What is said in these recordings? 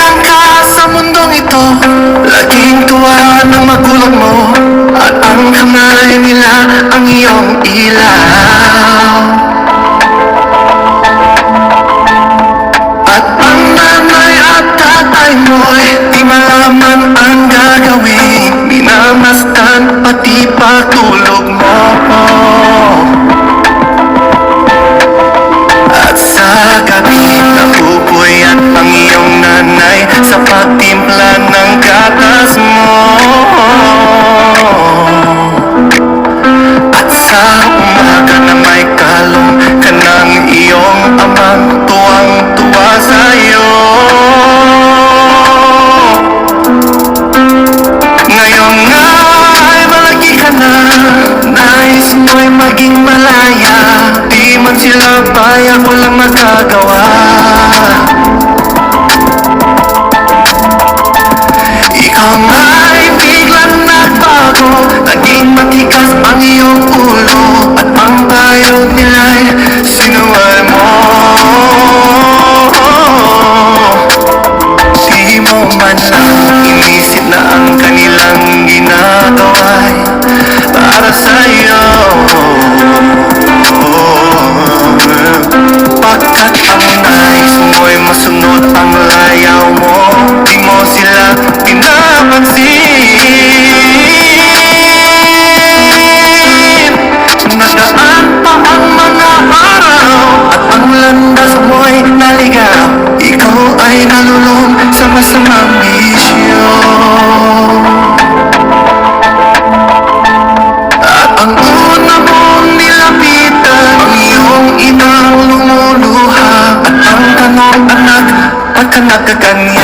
Bilang ka sa mundong ito, laging tuwa ng magulang mo, at ang kamay nila ang iyong ilaw. At ang nanay at tatay mo'y di malaman ang gagawin, minamasdan pati pagtulog mo. At sa gabi napupuyat ang iyong nanay sa pagtimpla ng gatas mo. At sa umaga na may kalong ka ng iyong amang tuwang-tuwa sa'yo. Ngayon nga ay malaki ka na, nais mo'y maging malaya, di man sila paya ko lang magagawa. Ikaw nga'y biglang nagbago, naging matigas ang iyong ulo, at ang payo nila'y sinuway mo. Di mo man lang inisip na ang kanilang ginagawa'y para sa'yo. Pagkat ang nais mo'y masunod ang layaw mo, di mo sila pinapansin. Nagaan pa ang mga araw at ang landas mo'y naligaw, ikaw ay nalulong sa masamang bisyo. At ang una mong nilapitan, ang iyong inang lumuluha, at ang tanong anak, ba't ka nagkaganyan?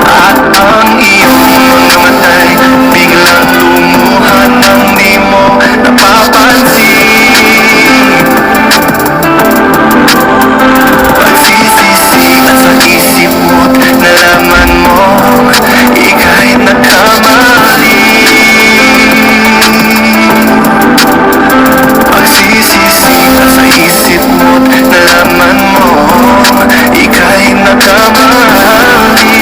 At ang iyong mga matay biglang lumuha nang di mo napapansin. Pagsisisi at sa isip mo't nalaman mo ika'y nagkamali. Pagsisisi at sa isip mo't nalaman mo ika'y nagkamali.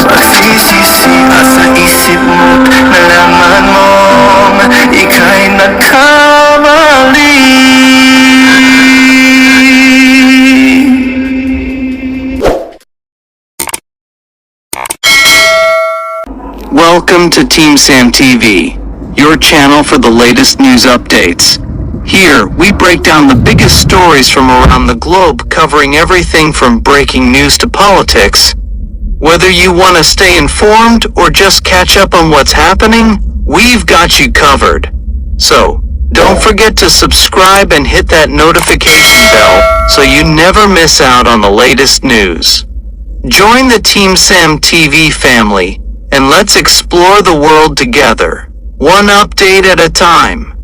Pagsisisi at sa isip mo't nalaman mo ika'y nagkamali. Welcome to Team Sam TV, your channel for the latest news updates. Here, we break down the biggest stories from around the globe, covering everything from breaking news to politics. Whether you want to stay informed or just catch up on what's happening, we've got you covered. So, don't forget to subscribe and hit that notification bell so you never miss out on the latest news. Join the Team Sam TV family, and let's explore the world together, one update at a time.